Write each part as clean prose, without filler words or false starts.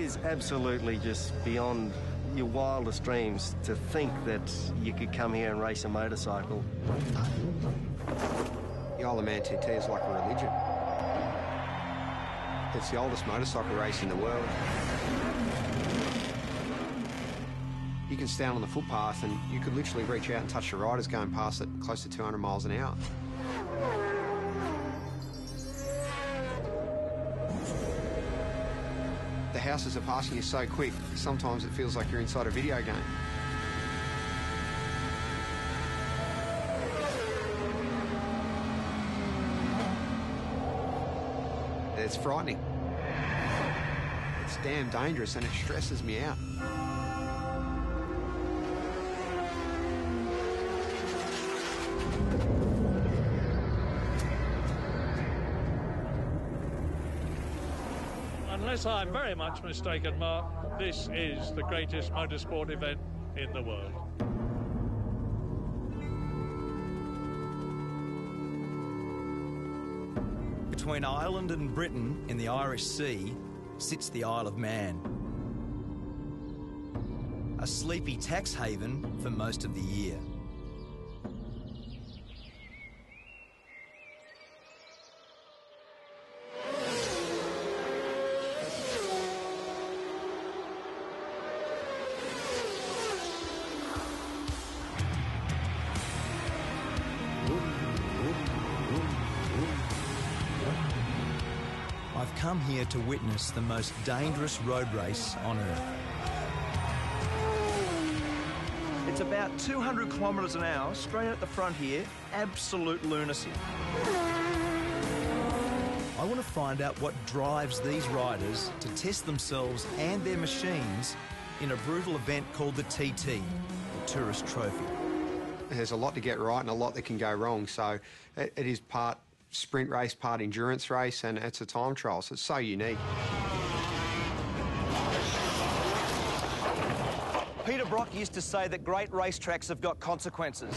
is absolutely just beyond your wildest dreams to think that you could come here and race a motorcycle. The Isle of Man TT is like a religion. It's the oldest motorcycle race in the world. You can stand on the footpath and you could literally reach out and touch the riders going past at close to 200 miles an hour. The houses are passing you so quick, sometimes it feels like you're inside a video game. It's frightening. It's damn dangerous and it stresses me out. Unless I'm very much mistaken, Mark, this is the greatest motorsport event in the world. Between Ireland and Britain in the Irish Sea sits the Isle of Man. A sleepy tax haven for most of the year. I've come here to witness the most dangerous road race on Earth. It's about 200 kilometres an hour, straight at the front here, absolute lunacy. I want to find out what drives these riders to test themselves and their machines in a brutal event called the TT, the Tourist Trophy. There's a lot to get right and a lot that can go wrong, so it is part sprint race, part endurance race, and it's a time trial, so it's so unique. Peter Brock used to say that great racetracks have got consequences.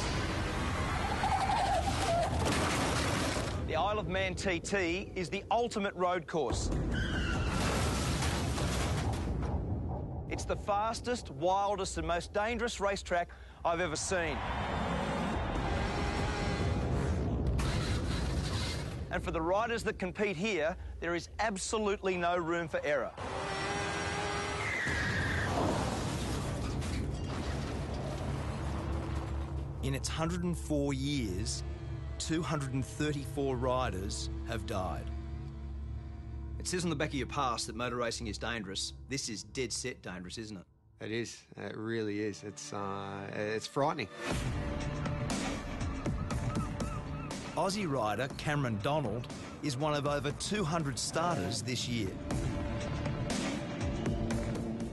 The Isle of Man TT is the ultimate road course. It's the fastest, wildest and most dangerous racetrack I've ever seen. And for the riders that compete here, there is absolutely no room for error. In its 104 years, 234 riders have died. It says on the back of your pass that motor racing is dangerous. This is dead set dangerous, isn't it? It is. It really is. It's frightening. Aussie rider Cameron Donald is one of over 200 starters this year.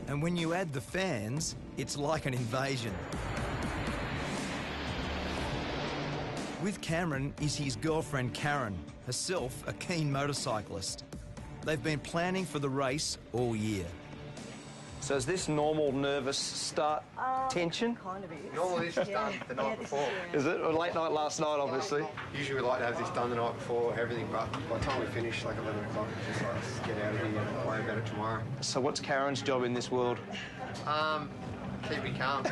And when you add the fans, it's like an invasion. With Cameron is his girlfriend Karen, herself a keen motorcyclist. They've been planning for the race all year. So is this normal nervous start tension? Kind of is. Normally this is done the night before. Is it? Or late night last night, obviously. Usually we like to have this done the night before, everything, but by the time we finish, like 11 o'clock, it's just like, let's get out of here and worry about it tomorrow. So what's Karen's job in this world? Keep me calm.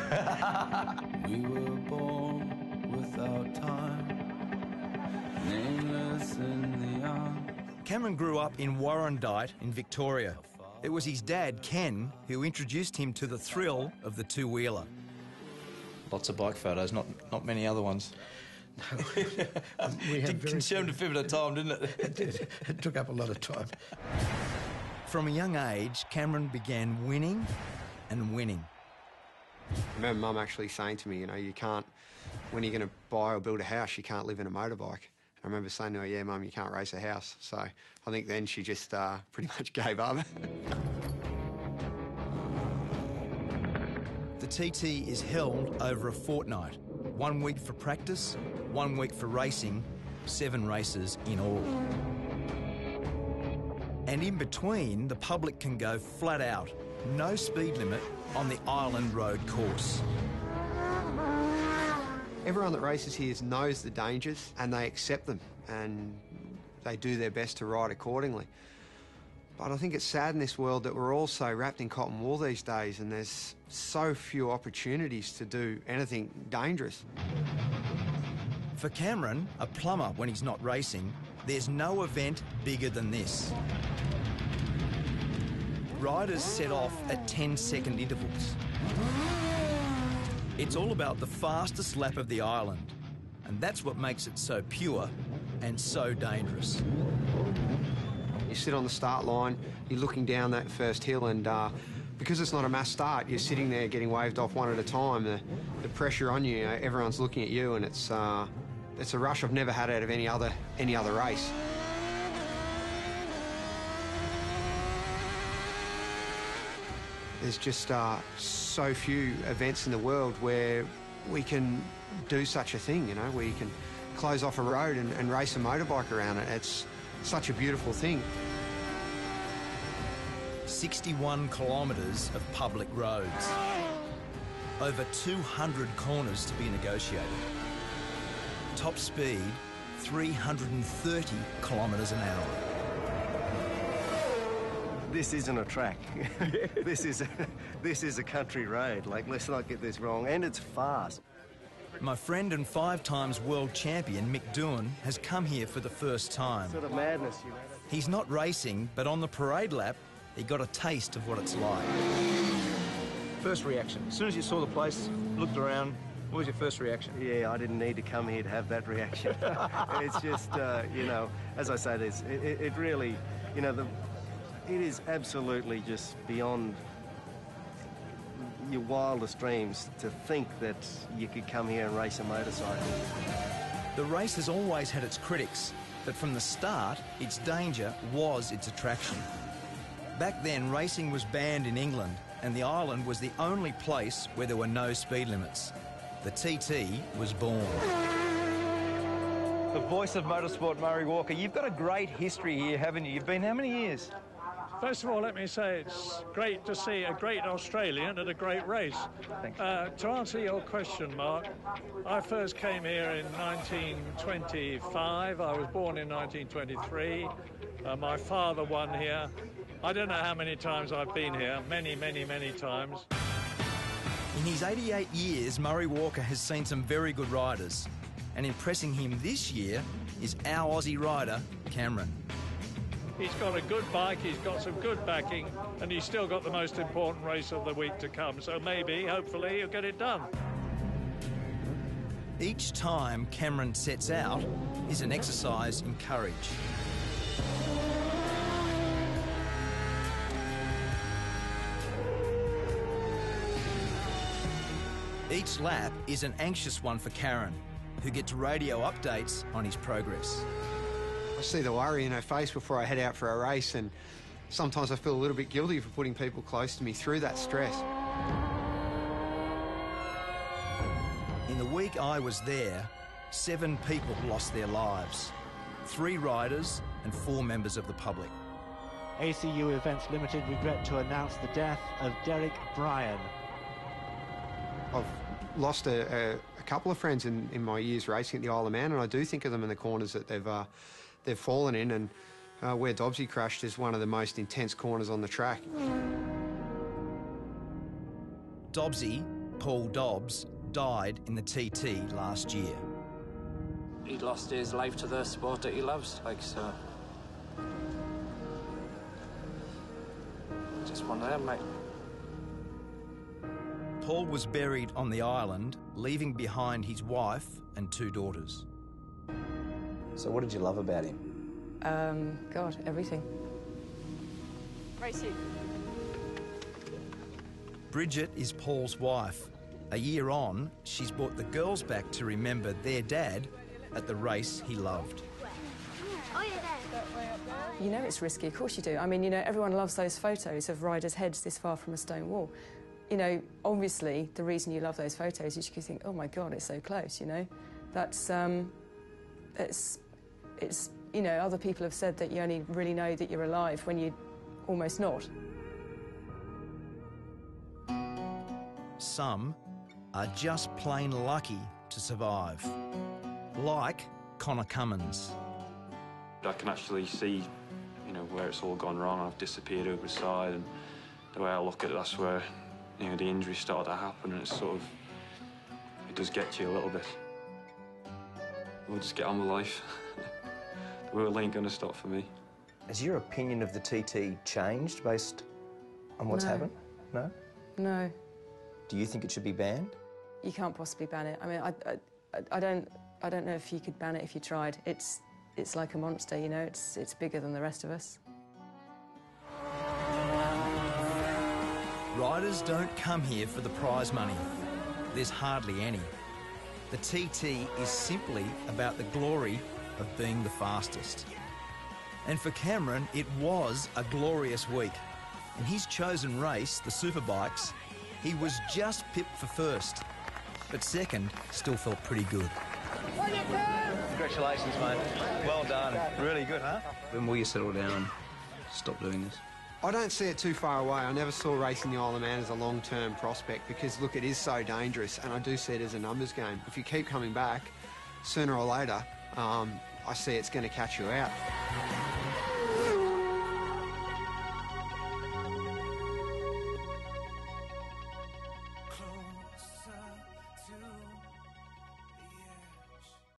We were born without time, nameless in the arms. Cameron grew up in Warrandyte in Victoria. It was his dad, Ken, who introduced him to the thrill of the two-wheeler. Lots of bike photos, not many other ones. No, we had consumed a fair bit of time, didn't it? It did. It took up a lot of time. From a young age, Cameron began winning and winning. I remember Mum actually saying to me, you know, you can't, when you're going to buy or build a house, you can't live in a motorbike. I remember saying to her, yeah, Mum, you can't race a house. So I think then she just pretty much gave up. The TT is held over a fortnight. 1 week for practice, 1 week for racing, 7 races in all. And in between, the public can go flat out, no speed limit on the Island Road course. Everyone that races here knows the dangers and they accept them and they do their best to ride accordingly. But I think it's sad in this world that we're all so wrapped in cotton wool these days, and there's so few opportunities to do anything dangerous. For Cameron, a plumber when he's not racing, there's no event bigger than this. Riders set off at 10-second intervals. It's all about the fastest lap of the island, and that's what makes it so pure and so dangerous. You sit on the start line, you're looking down that first hill, and because it's not a mass start, you're sitting there getting waved off one at a time. The pressure on you, everyone's looking at you, and it's a rush I've never had out of any other race. There's just so few events in the world where we can do such a thing, you know, where you can close off a road and race a motorbike around it. It's such a beautiful thing. 61 kilometres of public roads. Over 200 corners to be negotiated. Top speed, 330 kilometres an hour. This isn't a track. This is a country road. Like, let's not get this wrong. And it's fast. My friend and 5-times world champion Mick Doohan has come here for the first time. Sort of madness, you know. He's not racing, but on the parade lap, he got a taste of what it's like. First reaction, as soon as you saw the place, looked around, what was your first reaction? Yeah, I didn't need to come here to have that reaction. It's just, you know, as I say, it really, you know, it is absolutely just beyond your wildest dreams to think that you could come here and race a motorcycle. The race has always had its critics, but from the start, its danger was its attraction. Back then, racing was banned in England, and the island was the only place where there were no speed limits. The TT was born. The voice of motorsport, Murray Walker. You've got a great history here, haven't you? You've been how many years? First of all, let me say it's great to see a great Australian at a great race. Thanks. To answer your question, Mark, I first came here in 1925. I was born in 1923. My father won here. I don't know how many times I've been here. Many, many, many times. In his 88 years, Murray Walker has seen some very good riders. And impressing him this year is our Aussie rider, Cameron. He's got a good bike, he's got some good backing, and he's still got the most important race of the week to come. So maybe, hopefully, he'll get it done. Each time Cameron sets out is an exercise in courage. Each lap is an anxious one for Karen, who gets radio updates on his progress. I see the worry in her face before I head out for a race, and sometimes I feel a little bit guilty for putting people close to me through that stress. In the week I was there, 7 people lost their lives. 3 riders and 4 members of the public. ACU Events Limited regret to announce the death of Derek Bryan. I've lost a couple of friends in my years racing at the Isle of Man, and I do think of them in the corners that they've fallen in, and where Dobbsy crashed is one of the most intense corners on the track. Dobbsy, Paul Dobbs, died in the TT last year. He lost his life to the sport that he loves, like, so. Just one of them, mate. Paul was buried on the island, leaving behind his wife and 2 daughters. So what did you love about him? God, everything. Racing. Bridget is Paul's wife. A year on, she's brought the girls back to remember their dad at the race he loved. You know it's risky, of course you do. I mean, you know, everyone loves those photos of riders' heads this far from a stone wall. You know, obviously, the reason you love those photos is you think, oh my God, it's so close, you know? That's, it's, you know, other people have said that you only really know that you're alive when you're almost not. Some are just plain lucky to survive. Like Connor Cummins. I can actually see, know, where it's all gone wrong. I've disappeared over the side, and the way I look at it, that's where, you know, the injuries started to happen, and it's sort of, it does get to you a little bit. We'll just get on with life. The world ain't gonna stop for me. Has your opinion of the TT changed based on what's happened? No? No. Do you think it should be banned? You can't possibly ban it. I mean, I don't know if you could ban it if you tried. It's like a monster, you know. It's bigger than the rest of us. Riders don't come here for the prize money. There's hardly any. The TT is simply about the glory of being the fastest. And for Cameron, it was a glorious week. In his chosen race, the Superbikes, he was just pipped for first. But second still felt pretty good. Congratulations, mate. Well done. Really good, huh? When will you settle down and stop doing this? I don't see it too far away. I never saw racing the Isle of Man as a long-term prospect because, look, it is so dangerous, and I do see it as a numbers game. If you keep coming back, sooner or later, I see it's going to catch you out.